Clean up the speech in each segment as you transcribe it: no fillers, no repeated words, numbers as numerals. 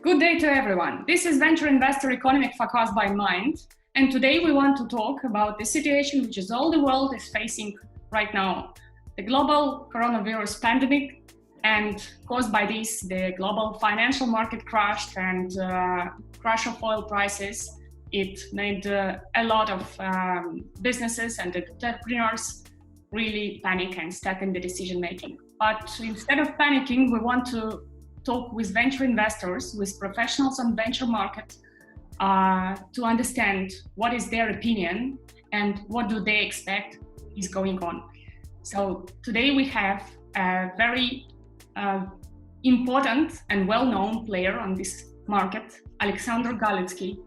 Good day to everyone. This is Venture Investor Economic Forecast by Mind. And today we want to talk about the situation which is all the world is facing right now. The global coronavirus pandemic, and caused by this, the global financial market crashed and crash of oil prices. It made a lot of businesses and entrepreneurs really panic and stuck in the decision making. But instead of panicking, we want to talk with venture investors, with professionals on venture market to understand what is their opinion and what do they expect is going on. So today we have a very important and well-known player on this market, Alexander Galitsky,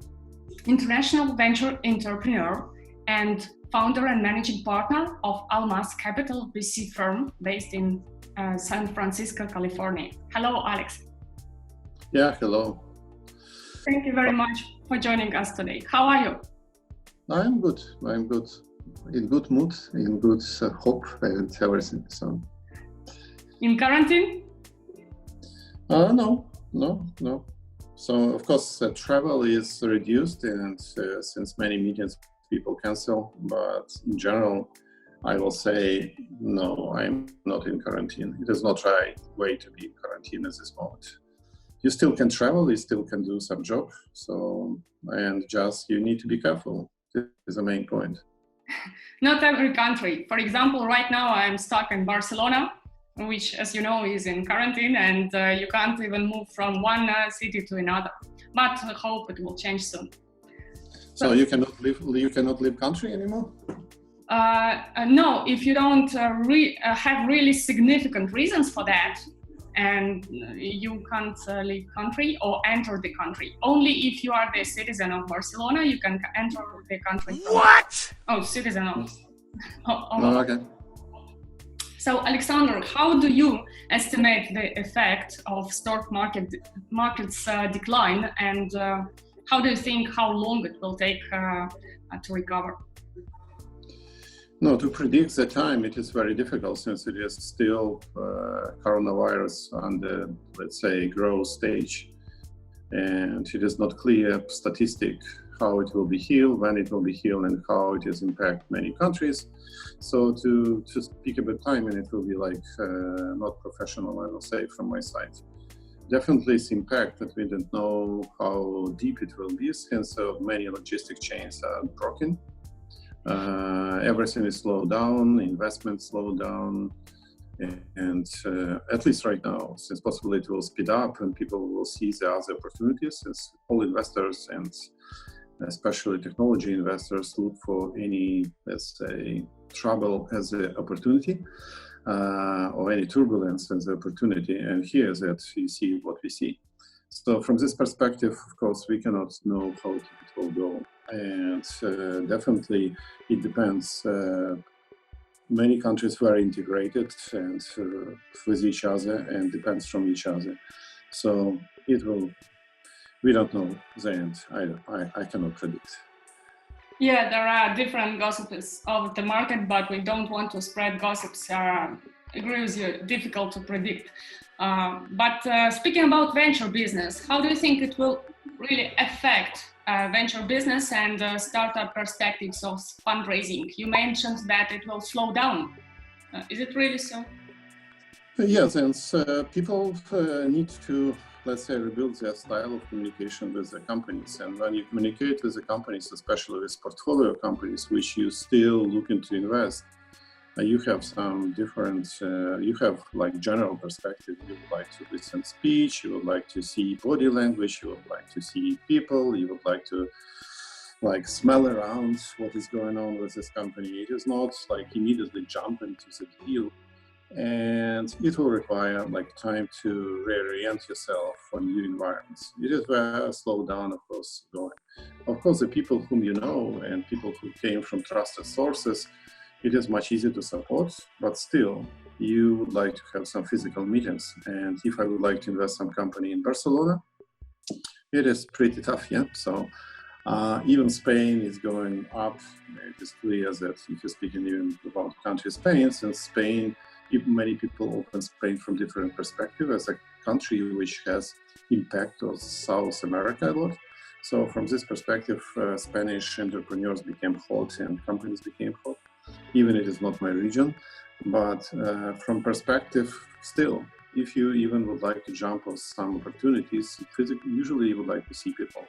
international venture entrepreneur and founder and managing partner of Almaz Capital VC firm based in San Francisco, California. Hello, Alex. Yeah, hello. Thank you very much for joining us today. How are you? I'm good. In good mood, in good hope and everything. So. In quarantine? No. So, of course, travel is reduced and since many meetings people cancel, but in general, I will say, no, I'm not in quarantine. It is not right way to be in quarantine at this moment. You still can travel, you still can do some job. So, and just you need to be careful. This is the main point. Not every country. For example, right now I'm stuck in Barcelona, which, as you know, is in quarantine, and you can't even move from one city to another. But I hope it will change soon. So you cannot leave country anymore? No, if you don't have really significant reasons for that, and you can't leave country or enter the country. Only if you are the citizen of Barcelona, you can enter the country. What? Oh, citizen of. Oh, okay. So, Alexander, how do you estimate the effect of stock market's decline, and how do you think how long it will take to recover? No, to predict the time, it is very difficult since it is still coronavirus on the, let's say, growth stage. And it is not clear statistic how it will be healed, when it will be healed, and how it is impact many countries. So to speak about time, and it will be like not professional, I will say, from my side. Definitely it's impact that we don't know how deep it will be since many logistic chains are broken. Everything is slowed down, investment slowed down, and at least right now, since possibly it will speed up and people will see the other opportunities, since all investors and especially technology investors look for any, let's say, trouble as an opportunity or any turbulence as an opportunity, and here is that you see what we see. So from this perspective, of course, we cannot know how it will go. And definitely it depends. Many countries were integrated and with each other and depends from each other. So it will, we don't know the end. I cannot predict. Yeah, there are different gossips of the market, but we don't want to spread gossips. I agree with you, difficult to predict. But speaking about venture business, how do you think it will really affect venture business and startup perspectives of fundraising? You mentioned that it will slow down. Is it really so? Yes, and people need to, let's say, rebuild their style of communication with the companies. And when you communicate with the companies, especially with portfolio companies, which you still looking to invest, you have some different, you have like general perspective. You would like to listen speech, you would like to see body language, you would like to see people, you would like to smell around what is going on with this company. It is not like immediately jump into the deal, and it will require like time to reorient yourself for new environments. It is where slow down, of course, going. Of course, the people whom you know and people who came from trusted sources, it is much easier to support, but still, you would like to have some physical meetings. And if I would like to invest some company in Barcelona, it is pretty tough, yeah? So even Spain is going up. It is clear that if you're speaking even about country Spain, since Spain, many people open Spain from different perspectives as a country which has impact on South America a lot. So from this perspective, Spanish entrepreneurs became hot and companies became hot, even if it is not my region. But from perspective, still, if you even would like to jump on some opportunities, usually you would like to see people.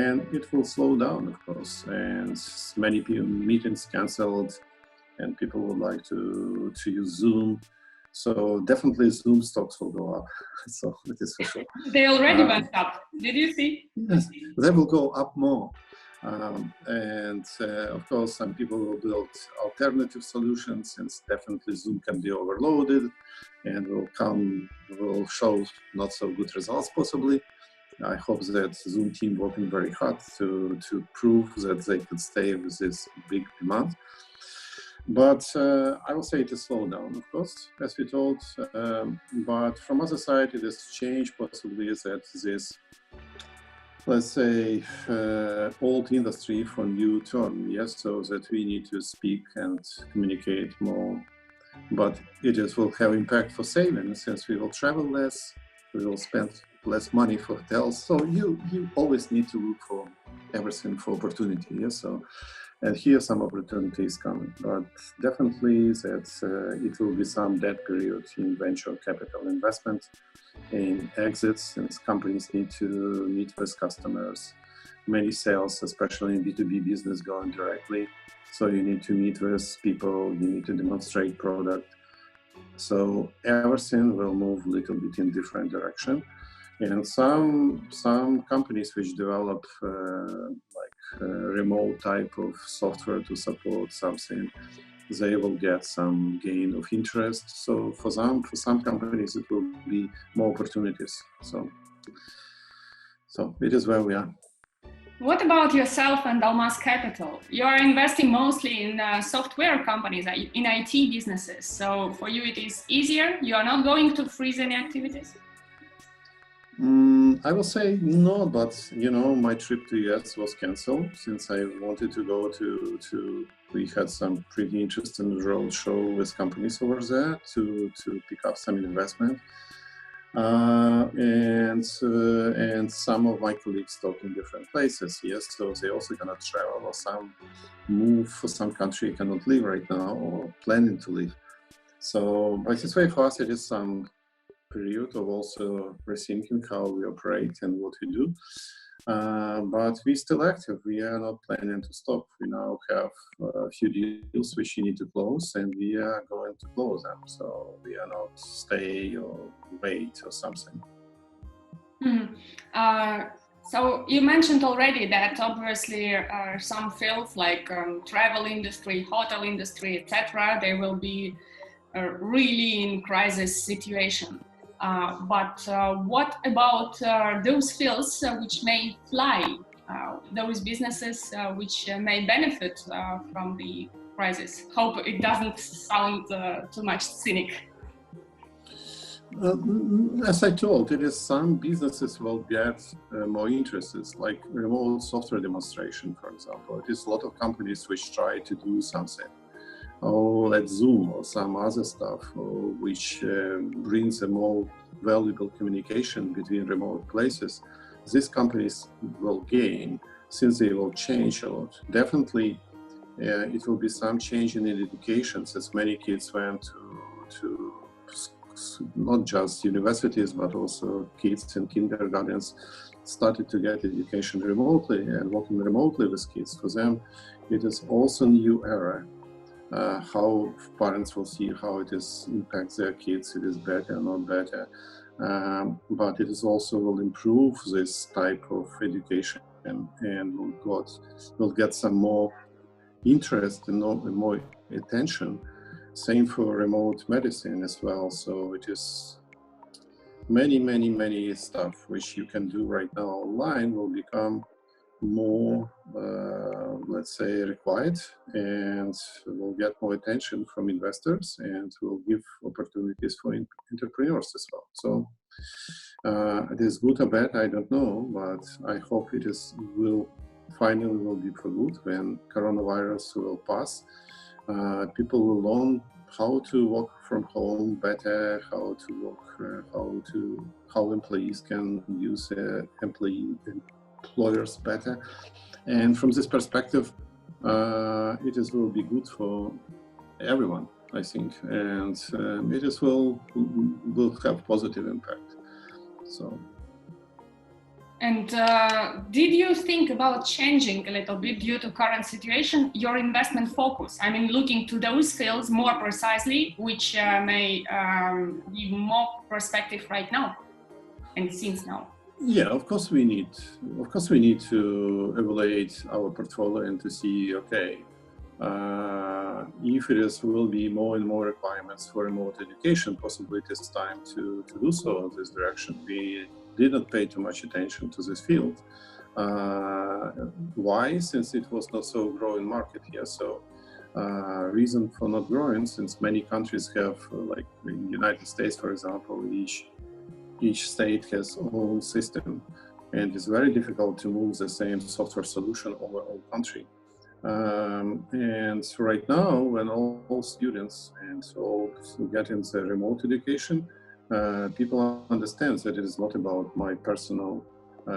And it will slow down, of course, and many meetings canceled, and people would like to use Zoom. So definitely Zoom stocks will go up. So it is for sure. They already went up. Did you see? Yes, they will go up more. Of course, some people will build alternative solutions, since definitely Zoom can be overloaded and will show not so good results possibly. I hope that Zoom team working very hard to prove that they could stay with this big demand. But I will say it is slowed down, of course, as we told. But from other side, it has changed possibly that this, let's say, old industry for new turn, yes, so that we need to speak and communicate more. But it will have impact for savings, since we will travel less, we will spend less money for hotels. So you always need to look for everything for opportunity, yes. So, and here some opportunities coming, but definitely that it will be some dead period in venture capital investment, in exits, since companies need to meet with customers. Many sales, especially in B2B business, going directly. So you need to meet with people, you need to demonstrate product. So everything will move a little bit in different direction. And some companies which develop remote type of software to support something, they will get some gain of interest. So for some companies, it will be more opportunities. So it is where we are. What about yourself and Almaz Capital? You are investing mostly in software companies, in IT businesses. So for you, it is easier. You are not going to freeze any activities? I will say no, but my trip to US was canceled, since I wanted to go to we had some pretty interesting roadshow with companies over there to pick up some investment. And some of my colleagues talk in different places, yes, so they also cannot travel, or some move for some country cannot live right now or planning to live. So by this way, for us, it is some period of also rethinking how we operate and what we do. But we're still active. We are not planning to stop. We now have a few deals which you need to close, and we are going to close them. So we are not stay or wait or something. So you mentioned already that obviously some fields like travel industry, hotel industry, etc., they will be really in crisis situation. But what about those fields which may fly, those businesses which may benefit from the crisis? Hope it doesn't sound too much cynic. As I told, it is some businesses will get more interested, like remote software demonstration, for example. It is a lot of companies which try to do something, or like Zoom or some other stuff, which brings a more valuable communication between remote places. These companies will gain, since they will change a lot. Definitely, it will be some change in education, since many kids went to not just universities, but also kids in kindergartens started to get education remotely and working remotely with kids. For them, it is also a new era. How parents will see how it impacts their kids, it is better, not better. But it is also will improve this type of education and will get some more interest and more attention. Same for remote medicine as well. So it is many stuff which you can do right now online will become more, let's say, required, and will get more attention from investors, and will give opportunities for entrepreneurs as well. So it is good or bad, I don't know, but I hope it will finally be for good when coronavirus will pass. People will learn how to work from home better, how employees can use employers better. And from this perspective, will be good for everyone, I think, and will have positive impact. So. And did you think about changing a little bit due to current situation your investment focus? I mean, looking to those fields more precisely, which may be more perspective right now and since now. Yeah, of course we need to evaluate our portfolio and to see, okay, if will be more and more requirements for remote education, possibly it is time to do so in this direction. We didn't pay too much attention to this field. Why? Since it was not so growing market here. So reason for not growing, since many countries have, like in the United States, for example, each state has own system, and it's very difficult to move the same software solution over all country. And right now, when all students and all get into remote education, people understand that it is not about my personal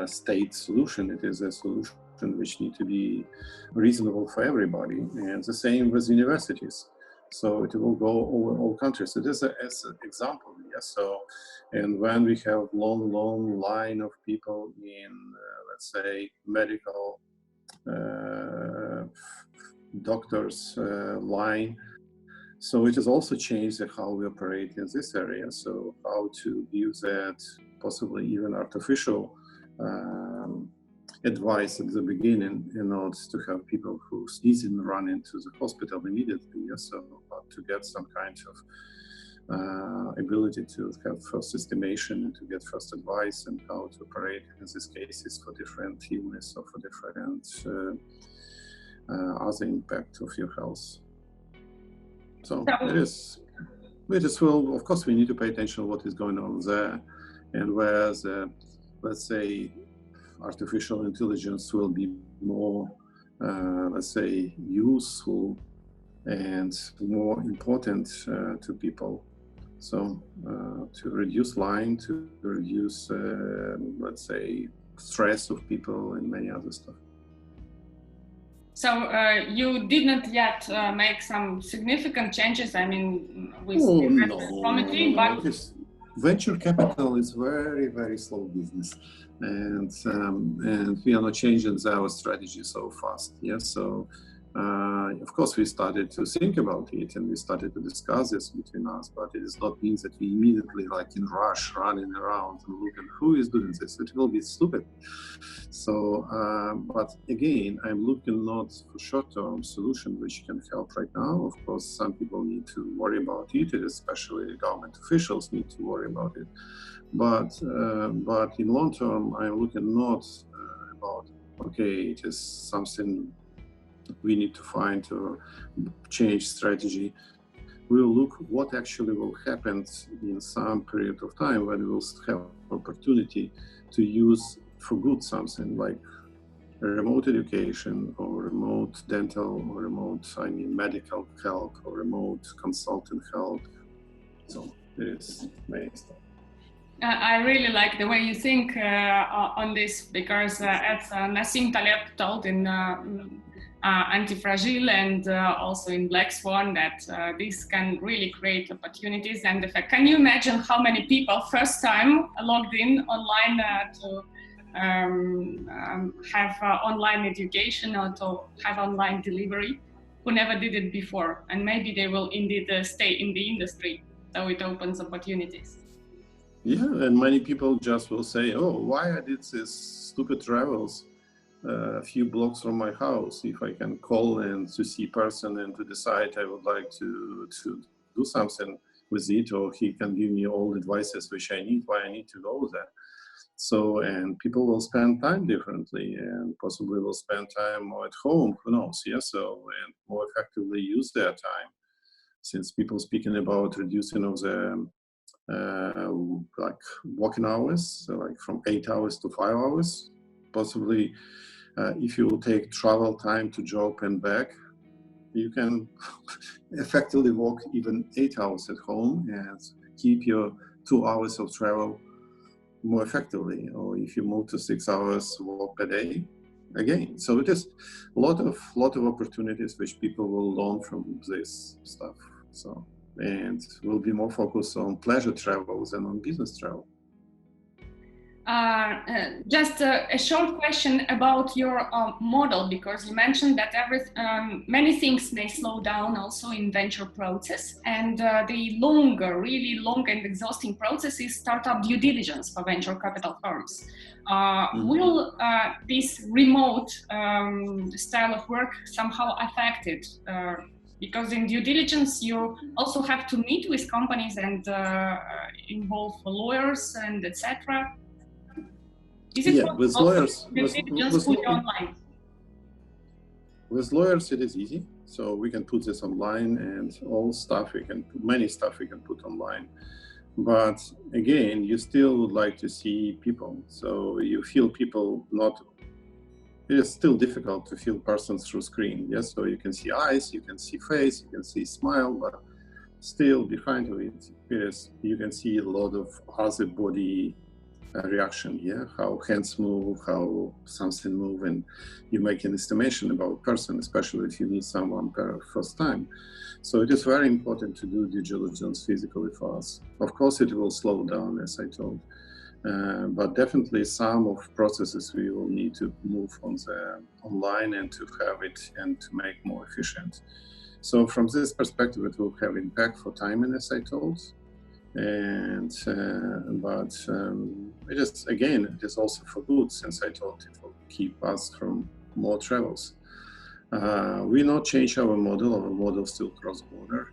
state solution. It is a solution which needs to be reasonable for everybody. And the same with universities. So it will go over all countries. It is as an example. Yes. So, and when we have long line of people in, let's say, medical doctors line. So it has also changed how we operate in this area. So how to use that, possibly even artificial advice at the beginning in order to have people who didn't run into the hospital immediately. So to get some kind of ability to have first estimation and to get first advice and how to operate in these cases for different illness or for different other impact of your health. So of course we need to pay attention to what is going on there, and where the, let's say, artificial intelligence will be more, let's say, useful and more important to people. So to reduce lying, to reduce, let's say, stress of people and many other stuff. So you did not yet make some significant changes, I mean, with the committee, but... Venture capital is very slow business, and we are not changing our strategy so fast. Yes, so of course we started to think about it and we started to discuss this between us, but it does not mean that we immediately, like in rush, running around and looking who is doing this. It will be stupid. So, but again, I'm looking not for short-term solution which can help right now. Of course, some people need to worry about it, especially government officials need to worry about it. But in long term, I'm looking not about, okay, it is something we need to find to change strategy. We'll look what actually will happen in some period of time when we will have opportunity to use for good something like remote education or remote dental or remote, medical help or remote consultant help. So it is many stuff. I really like the way you think on this, because as Nassim Taleb told in Anti-Fragile and also in Black Swan, that this can really create opportunities. And in fact, can you imagine how many people first time logged in online to have online education or to have online delivery, who never did it before, and maybe they will indeed stay in the industry, so it opens opportunities. Yeah, and many people just will say, oh, why I did this stupid travels a few blocks from my house, if I can call and to see person and to decide I would like to do something with it, or he can give me all advices which I need, why I need to go there. So, and people will spend time differently and possibly will spend time more at home, who knows, yeah, so, and more effectively use their time. Since people speaking about reducing of the like working hours, so like from 8 hours to 5 hours, possibly if you will take travel time to job and back, you can effectively work even 8 hours at home and keep your 2 hours of travel more effectively. Or if you move to 6 hours work per day, again. So it is a lot of opportunities which people will learn from this stuff. So, and will be more focused on pleasure travels than on business travel. Just a short question about your model, because you mentioned that many things may slow down also in venture process, and the really long and exhausting process is startup due diligence for venture capital firms. Will this remote style of work somehow affect it? Because in due diligence, you also have to meet with companies and involve lawyers and etc. Is it with lawyers, with lawyers, it is easy. So we can put this online, and many stuff we can put online. But again, you still would like to see people. So you feel people it is still difficult to feel persons through screen. Yes, so you can see eyes, you can see face, you can see smile, but still behind it is you can see a lot of other body reaction, how hands move, how something move, and you make an estimation about a person, especially if you meet someone for the first time. So it is very important to do due diligence physically for us. Of course, it will slow down, as I told, but definitely some of processes we will need to move on the online and to have it and to make more efficient. So from this perspective, it will have impact for timing, as I told. And but it is also for good, since I told it will keep us from more travels. We not change our model still cross-border.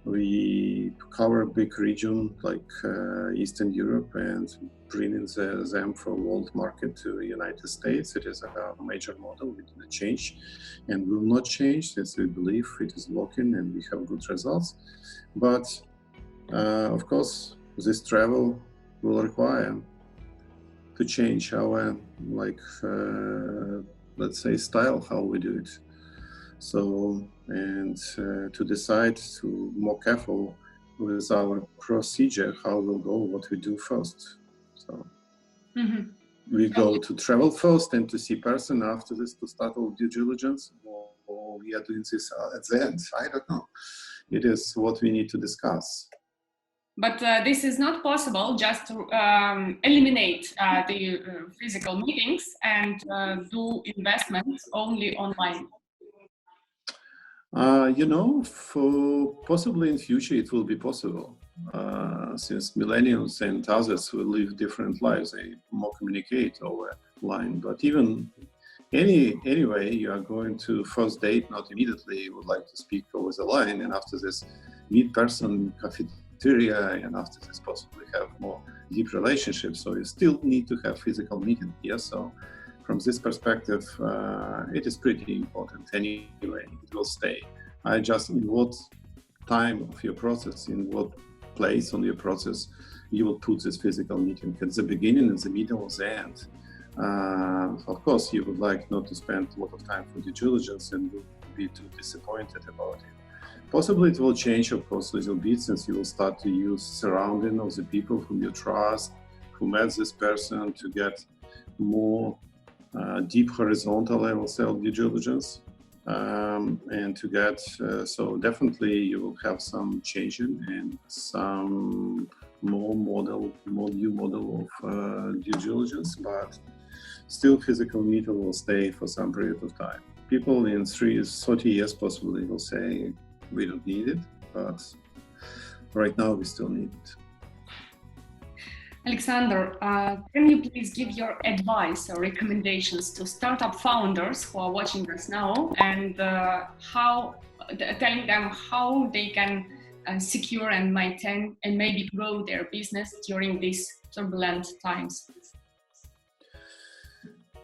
We cover a big region like Eastern Europe and bringing them for world market to the United States. It is a major model. We didn't change and will not change, since we believe it is working and we have good results. But of course, this travel will require to change our, let's say, style, how we do it. So, and to decide to more careful with our procedure, how we'll go, what we do first. So we go to travel first and to see person after this to start all due diligence, or we are doing this at the end. I don't know. It is what we need to discuss. But this is not possible just to eliminate the physical meetings and do investments only online. For possibly in future it will be possible, since millennials and others will live different lives. They more communicate over line. But even anyway, you are going to first date, not immediately. You would like to speak over the line, and after this, meet person, cafeteria, and after this, possibly have more deep relationships. So you still need to have physical meeting. Yes, so. From this perspective, it is pretty important anyway. It will stay. In what time of your process, in what place on your process, you will put this physical meeting at the beginning, in the middle, or the end. Of course, you would like not to spend a lot of time for due diligence and will be too disappointed about it. Possibly it will change, of course, a little bit, since you will start to use surrounding of the people whom you trust, who met this person, to get more deep horizontal level self due diligence, and to get so definitely you will have some changing and some more new model of due diligence, but still physical meeting will stay for some period of time. People in 30 years possibly will say we don't need it, but right now we still need it. Alexander, can you please give your advice or recommendations to startup founders who are watching us now, and telling them how they can secure and maintain and maybe grow their business during these turbulent times?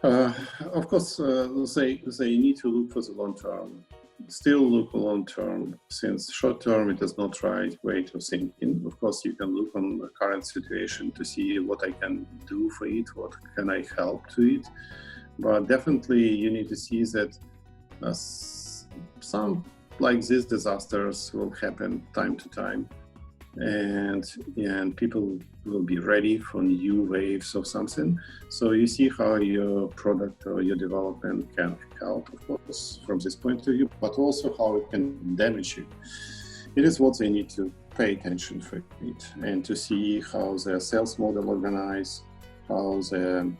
Of course, they need to look for the long term. Still look long term, since short term it is not right way to think in. Of course, you can look on the current situation to see what I can do for it, what can I help to it. But definitely you need to see that some like these disasters will happen time to time, and people will be ready for new waves of something. So you see how your product or your development can help, of course, from this point of view, but also how it can damage you. It is what they need to pay attention for it, and to see how their sales model organized, how the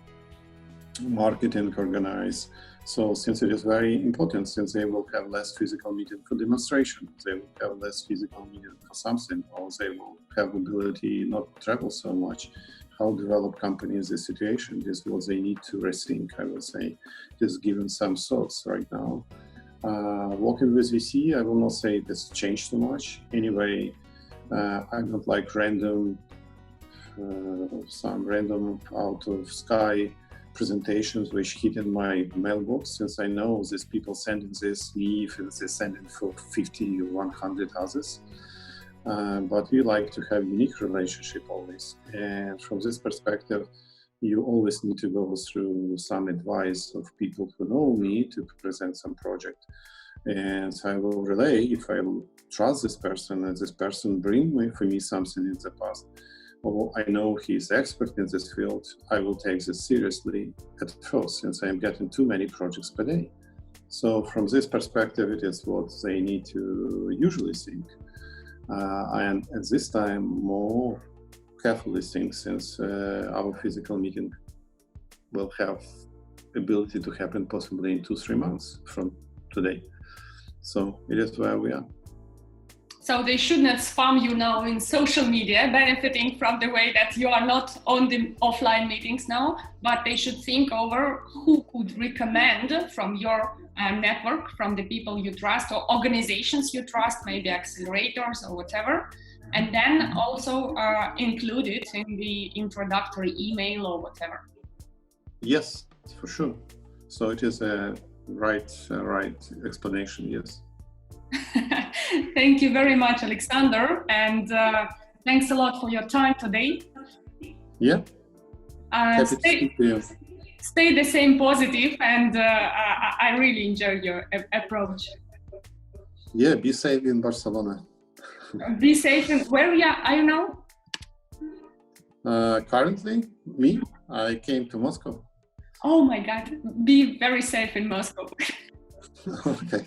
marketing organized. So since it is very important, since they will have less physical meeting for demonstration, they will have less physical meeting for something, or they will have ability not to travel so much. How develop companies this situation is what they need to rethink, I would say, just given some thoughts right now. Working with VC, I will not say it has changed too much. Anyway, I don't like some random out of sky presentations which hit in my mailbox, since I know these people sending this me if they send it for 50 or 100 others. But we like to have unique relationship always. And from this perspective, you always need to go through some advice of people who know me to present some project. And I will relay if I will trust this person and this person bring for me something in the past. Or I know he's expert in this field, I will take this seriously at first, since I'm getting too many projects per day. So from this perspective, it is what they need to usually think. And at this time, more carefully think, since our physical meeting will have ability to happen possibly in 2-3 months from today. So it is where we are. So they should not spam you now in social media, benefiting from the way that you are not on the offline meetings now, but they should think over who could recommend from your network, from the people you trust or organizations you trust, maybe accelerators or whatever, and then also include it in the introductory email or whatever. Yes, for sure. So it is a right explanation, yes. Thank you very much, Alexander, and thanks a lot for your time today. Yeah. Stay the same positive, and I really enjoyed your approach. Yeah, be safe in Barcelona. Be safe. Where are you now? Currently, I came to Moscow. Oh my God, be very safe in Moscow. Okay.